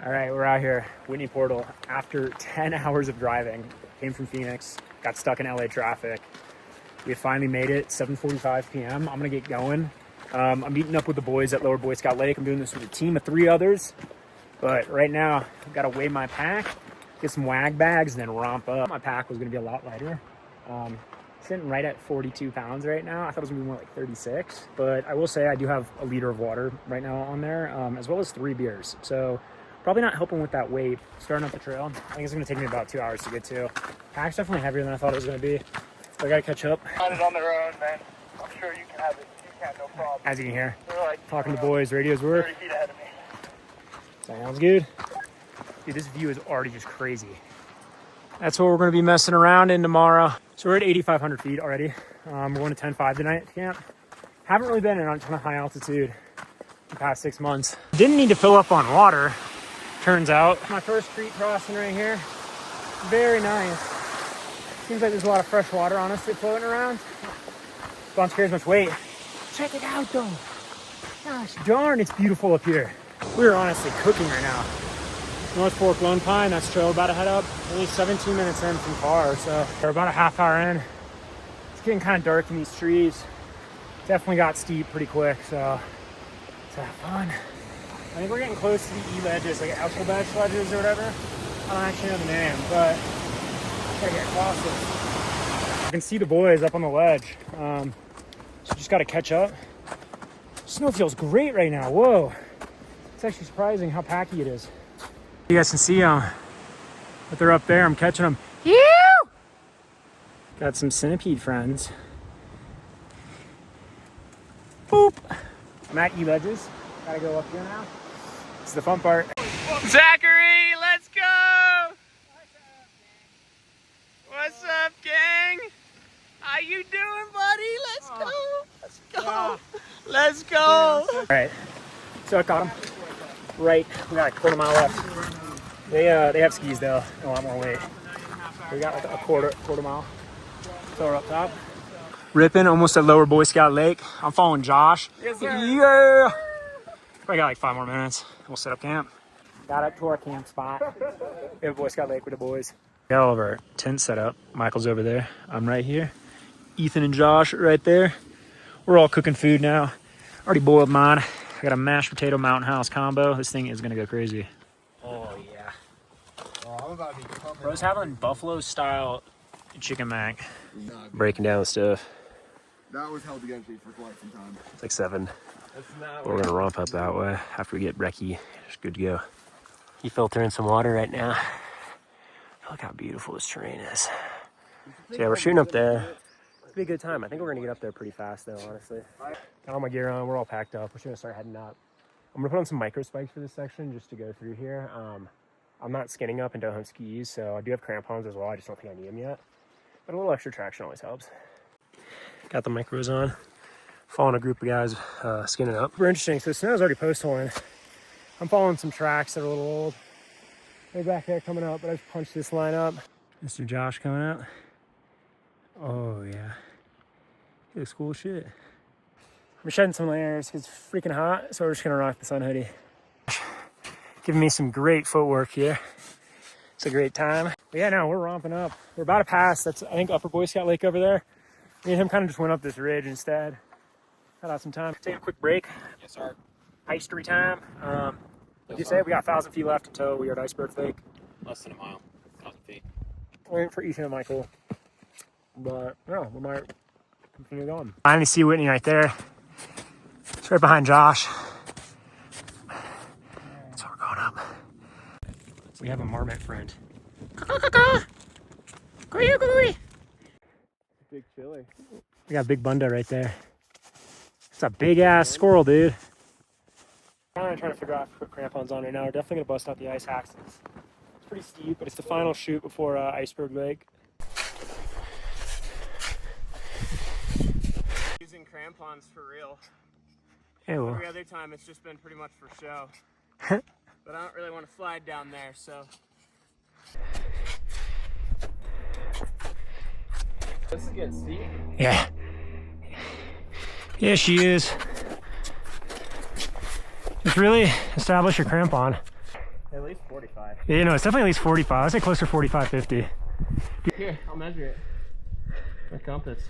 All right, we're out here, Whitney Portal. After 10 hours of driving, came from Phoenix, got stuck in LA traffic. We finally made it, 7:45 p.m. I'm gonna get going. I'm meeting up with the boys at Lower Boy Scout Lake. I'm doing this with a team of 3 others. But right now, I've gotta weigh my pack, get some wag bags, and then romp up. My pack was gonna be a lot lighter. Sitting right at 42 pounds right now. I thought it was gonna be more like 36, but I will say I do have a liter of water right now on there, as well as 3 beers. So probably not helping with that weight starting up the trail. I think it's gonna take me about 2 hours to get to. Pack's definitely heavier than I thought it was gonna be. So I gotta catch up. On it on their own, man. I'm sure you can have it. You can, no problem. As you can hear, Like, talking to boys, radios work. 30 feet ahead of me. Sounds good. Dude, this view is already just crazy. That's what we're gonna be messing around in tomorrow. So we're at 8,500 feet already. We're going to 10.5 tonight at camp. Haven't really been in on a ton of high altitude the past 6 months. Didn't need to fill up on water, turns out. My first creek crossing right here. Very nice. Seems like there's a lot of fresh water honestly floating around. Don't carry as much weight. Check it out though. Gosh darn, it's beautiful up here. We're honestly cooking right now. North Fork Lone Pine, that's trail about to head up. Only 17 minutes in from far, so we're about a half hour in. It's getting kind of dark in these trees. Definitely got steep pretty quick, so let's have fun. I think we're getting close to the E-ledges, like alphabet ledges or whatever. I don't actually know the name, but gotta get across it. I can see the boys up on the ledge, so just gotta catch up. Snow feels great right now, whoa. It's actually surprising how packy it is. You guys can see them, but they're up there. I'm catching them. Got some centipede friends. Boop. I'm at E-ledges. Gotta go up here now. This is the fun part. Zachary, let's go! What's up, gang? How you doing, buddy? Let's go. Let's go. Let's go. All right. So I caught him. Right. We got a quarter mile left. They have skis though, and a lot more weight. We got like a quarter mile. So we're up top. Ripping almost at Lower Boy Scout Lake. I'm following Josh. Yes, sir. Yeah. Probably got like 5 more minutes. We'll set up camp. Got up to our camp spot. We have Boy Scout Lake with the boys. Got all of our tents set up. Michael's over there. I'm right here. Ethan and Josh right there. We're all cooking food now. Already boiled mine. I got a mashed potato Mountain House combo. This thing is gonna go crazy. Oh yeah. Oh, I'm about to be pumping. Bro's having buffalo style chicken mac. Breaking down the stuff. That was held against me for quite some time. It's like 7. We're gonna romp up that way after we get brekkie. It's good to go. You filtering some water right now. Look how beautiful this terrain is. So yeah, we're shooting up there. It'll be a good time. I think we're gonna get up there pretty fast though, honestly. Got all my gear on, we're all packed up. We're just gonna start heading up. I'm gonna put on some micro spikes for this section just to go through here. I'm not skinning up and don't have skis, so I do have crampons as well. I just don't think I need them yet. But a little extra traction always helps. Got the micros on. Following a group of guys skinning up. Super interesting. So the snow's already post-holing. I'm following some tracks that are a little old. They're back there coming up, but I've punched this line up. Mr. Josh coming out. Oh yeah. Looks cool shit. I'm shedding some layers because it's freaking hot, so we're just gonna rock the sun hoodie. Giving me some great footwork here. It's a great time. But yeah, no, we're romping up. We're about to pass. That's, I think, Upper Boy Scout Lake over there. Me and him kind of just went up this ridge instead. Got out some time. Take a quick break. Yes, sir. Iceberg time. Like you said, we got 1,000 feet left until we are at Iceberg Lake. Less than a mile. 1,000 feet. Waiting for Ethan and Michael. But no, we might continue going. I finally see Whitney right there. It's right behind Josh. So we're going up. We have a marmot friend. Big chili. We got Big Bunda right there. It's a big ass squirrel, dude. I'm trying to figure out how to put crampons on right now. We're definitely gonna bust out the ice hacks. It's pretty steep, but it's the final shoot before Iceberg Lake. Using crampons for real. Hey, well. Every other time it's just been pretty much for show. But I don't really want to slide down there, so. This is getting steep. Yeah. Yeah, she is. Just really establish your crampon. At least 45. Yeah, you know, it's definitely at least 45. I'd say closer to 45, 50. Here, I'll measure it. My compass.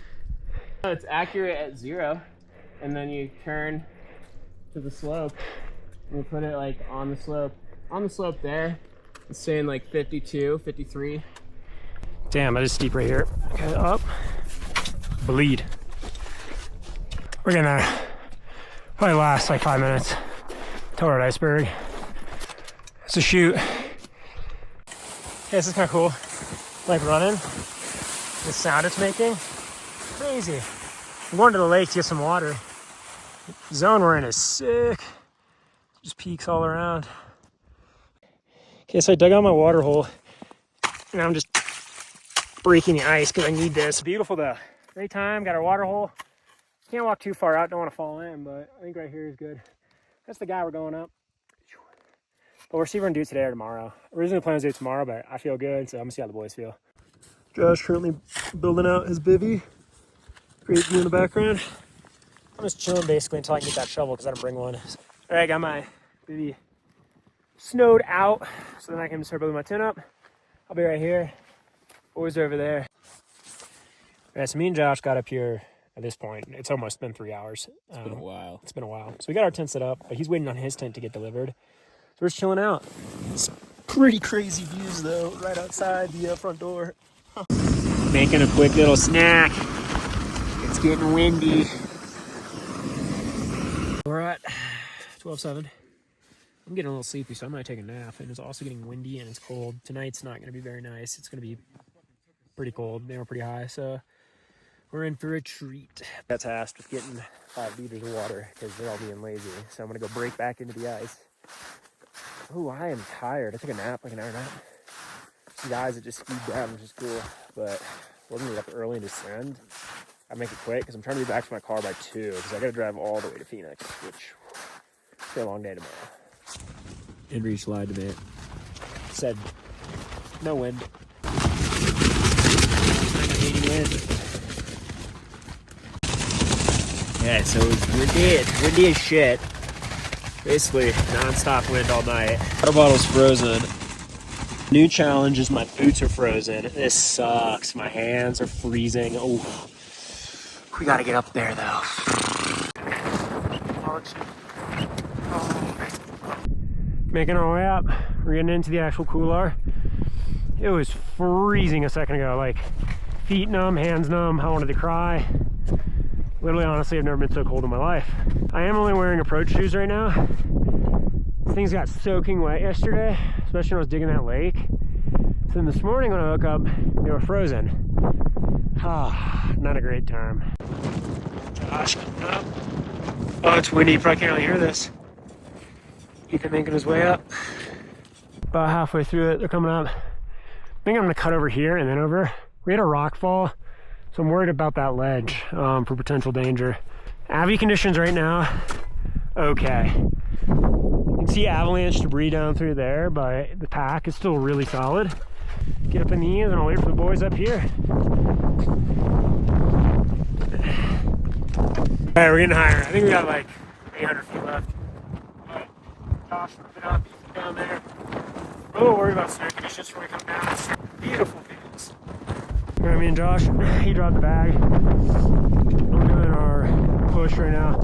It's accurate at 0, and then you turn to the slope, and you put it like on the slope. On the slope there, it's saying like 52, 53. Damn, that is steep right here. Okay, up. Bleed. We're gonna probably last like 5 minutes till we're at Iceberg. It's a shoot. Yeah, this is kind of cool. Like running. The sound it's making. Crazy. I'm going to the lake to get some water. The zone we're in is sick. Just peaks all around. Okay, so I dug out my water hole. And I'm just breaking the ice because I need this. Beautiful though. Great time. Got our water hole. Can't walk too far out. Don't want to fall in, but I think right here is good. That's the guy we're going up. But we're see we're gonna do it today or tomorrow. Originally planned to do it tomorrow, but I feel good, so I'm gonna see how the boys feel. Josh currently building out his bivvy. Great view in the background. I'm just chilling basically until I can get that shovel because I didn't bring one. All right, I got my bivvy snowed out, so then I can start building my tent up. I'll be right here. Boys are over there. All right, so me and Josh got up here at this point. It's almost been 3 hours. It's been a while. It's been a while. So we got our tent set up, but he's waiting on his tent to get delivered. So we're just chilling out. It's pretty crazy views though, right outside the front door. Making a quick little snack. It's getting windy. We're at 12:07. I'm getting a little sleepy, so I might take a nap. And it's also getting windy and it's cold. Tonight's not going to be very nice. It's going to be pretty cold. They were pretty high, so we're in for a treat. That's tasked with getting 5 liters of water because they're all being lazy. So I'm going to go break back into the ice. Oh, I am tired. I took a nap, like an hour nap. Some guys that just skied down, which is cool. But we're going to get up early and descend. I make it quick because I'm trying to be back to my car by 2 because I got to drive all the way to Phoenix, which it's a long day tomorrow. Inreach lied to me. Said no wind. 80 wind. Yeah, so it's windy. It's windy as shit. Basically, non-stop wind all night. Water bottle's frozen. New challenge is my boots are frozen. This sucks. My hands are freezing. Oh, we gotta get up there though. Making our way up. We're getting into the actual couloir. It was freezing a second ago. Like feet numb, hands numb. I wanted to cry. Literally, honestly, I've never been so cold in my life. I am only wearing approach shoes right now. Things got soaking wet yesterday, especially when I was digging that lake. So then this morning when I woke up, they were frozen. Ah, not a great time. Josh coming up. Oh, it's windy. You probably can't really hear this. Ethan making his way up. About halfway through it, they're coming up. I think I'm gonna cut over here and then over. We had a rock fall. So I'm worried about that ledge for potential danger. Avy conditions right now, okay. You can see avalanche debris down through there, but the pack is still really solid. Get up in the ends and I'll wait for the boys up here. All right, we're getting higher. I think we got like 800 feet left. But Josh moving up, Ethan down there. We're a little worried about snow conditions when we come down. It's beautiful views. You know what I mean, Josh? He dropped the bag. I'm doing our push right now.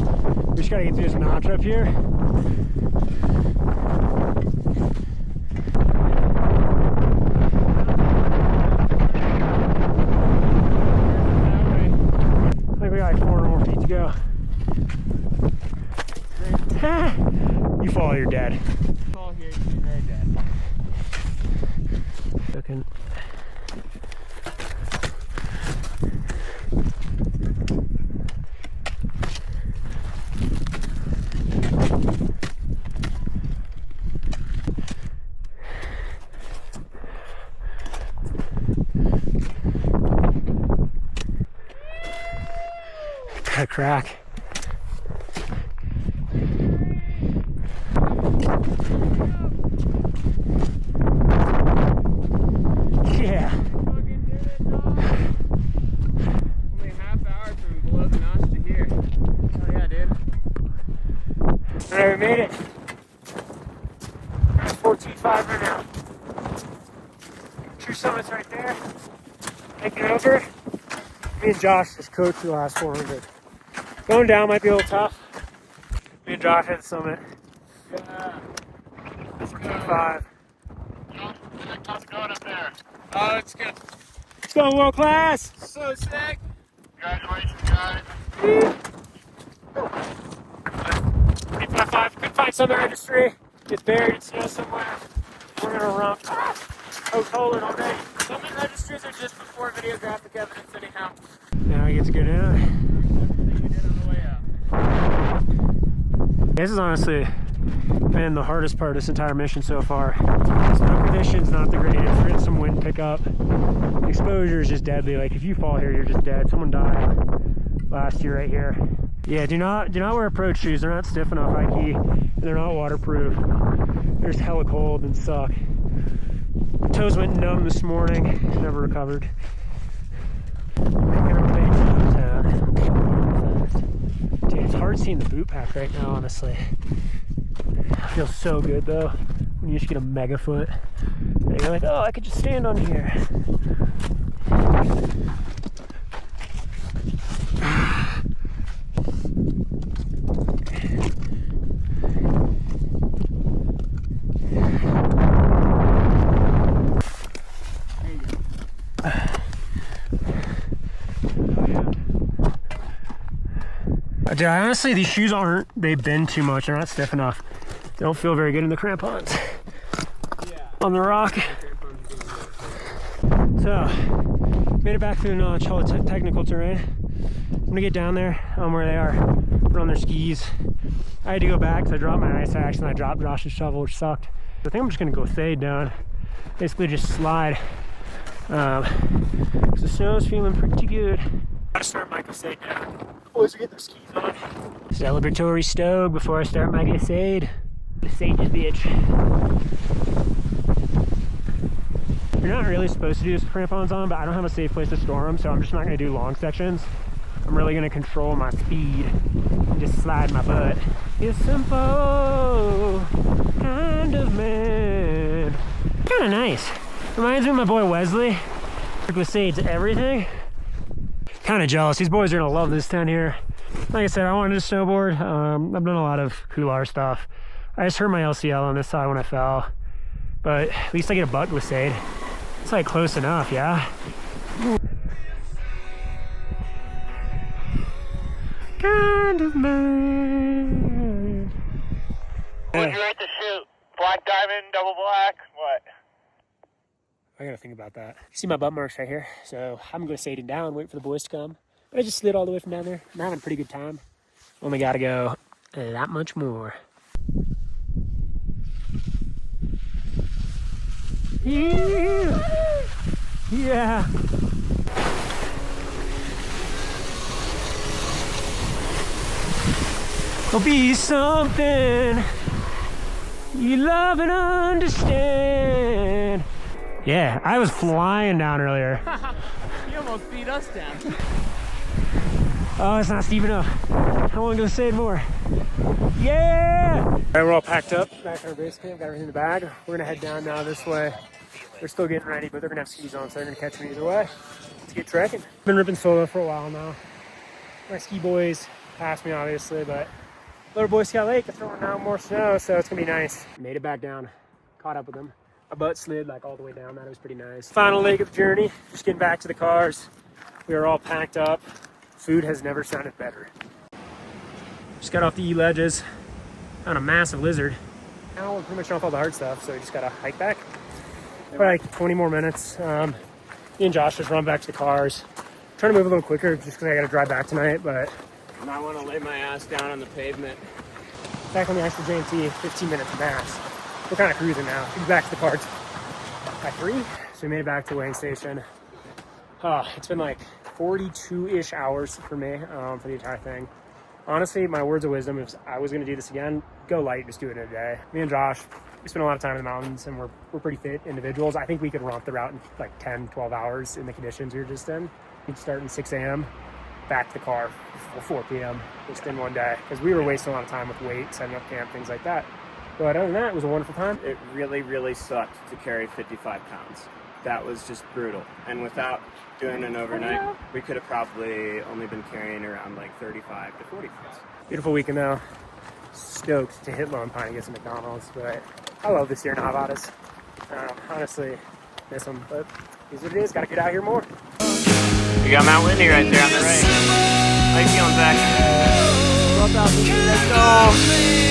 We just gotta get through this notch up here. I think we got like 400 more feet to go. You fall, you're dead. Fall here, you're very dead. Fucking. Got a crack. Yeah. Only a half hour from below the notch to here. Oh yeah, dude. All right, we made it. 14.5 now. True Summit's right there. Taking over. Me and Josh just coached the last 400. Going down might be a little tough. Me and Josh at the summit. Yeah. It's 5. How's it going up there? Oh, it's good. It's going world class. So sick. Congratulations, guys. 855. Couldn't find some registry. It's buried in snow somewhere. We're gonna run. Oh, told it already. Some registries are just before videographic evidence anyhow. Now he gets to go down. This is honestly been the hardest part of this entire mission so far. Snow conditions not the greatest. We're getting some wind pickup. The exposure is just deadly. Like if you fall here, you're just dead. Someone died last year right here. Yeah, do not wear approach shoes. They're not stiff enough, high key, and they're not waterproof. They're just hella cold and suck. Toes went numb this morning. Never recovered. Making our way downtown. Dude, it's hard seeing the boot pack right now, honestly. It feels so good though when you just get a mega foot and you're like, oh, I could just stand on here. Dude, honestly, these shoes they bend too much. They're not stiff enough. They don't feel very good in the crampons. Yeah. On the rock. So, made it back through the notch, all the technical terrain. I'm gonna get down there where they are, put on their skis. I had to go back because I dropped my ice axe and I dropped Josh's shovel, which sucked. I think I'm just gonna go fade down. Basically just slide. Because the snow's feeling pretty good. Gotta start my Casade down. Boys are getting their skis on. Celebratory stoke before I start my Casade. Casade this bitch. You're not really supposed to do this with crampons on, but I don't have a safe place to store them, so I'm just not gonna do long sections. I'm really gonna control my speed and just slide my butt. It's simple kind of man. Kinda nice. Reminds me of my boy Wesley. Casade's everything. Kind of jealous. These boys are gonna love this tent here. Like I said, I wanted to snowboard. I've done a lot of couloir stuff. I just hurt my LCL on this side when I fell, but at least I get a butt glissade. It's like close enough, yeah. Kind of man. Would you like to shoot? Black diamond, double black? What? I gotta think about that. See my butt marks right here, so I'm gonna sade it down, wait for the boys to come. But I just slid all the way from down there. I'm having a pretty good time. Only gotta go that much more. Yeah. I'll be something you love and understand. Yeah, I was flying down earlier. You almost beat us down. Oh, it's not steep enough. I want to go save more. Yeah! All right, we're all packed up. Back at our base camp, got everything in the bag. We're gonna head down now this way. They're still getting ready, but they're gonna have skis on, so they're gonna catch me either way. Let's get trekking. Been ripping solo for a while now. My ski boys passed me, obviously, but Lower Boy Scout Lake is throwing down more snow, so it's gonna be nice. Made it back down, caught up with them. My butt slid like all the way down. That was pretty nice. Final leg of the journey, just getting back to the cars. We are all packed up. Food has never sounded better. Just got off the E-ledges. Found a massive lizard. Now we're pretty much off all the hard stuff, so we just gotta hike back. For like 20 more minutes. Me and Josh just run back to the cars. Trying to move a little quicker just because I gotta drive back tonight, but And I want to lay my ass down on the pavement. back on the actual JMT, 15 minutes max. We're kind of cruising now. We'll be back to the cars by 3. So we made it back to the weighing station. It's been like 42-ish hours for me for the entire thing. Honestly, my words of wisdom, if I was going to do this again, go light, just do it in a day. Me and Josh, we spend a lot of time in the mountains, and we're pretty fit individuals. I think we could romp the route in like 10, 12 hours in the conditions we were just in. We'd start at 6 a.m., back to the car for 4 p.m. just in one day, because we were wasting a lot of time with weight, setting up camp, things like that. But other than that, it was a wonderful time. It really, really sucked to carry 55 pounds. That was just brutal. And without doing an overnight, we could have probably only been carrying around like 35 to 40 pounds. Beautiful weekend though. Stoked to hit Lone Pine and get some McDonald's, but I love the Sierra Nevadas. Honestly, miss them, but here's what it is. Gotta get out here more. We got Mount Whitney right there on the right. How you feeling, Zach? Let's go.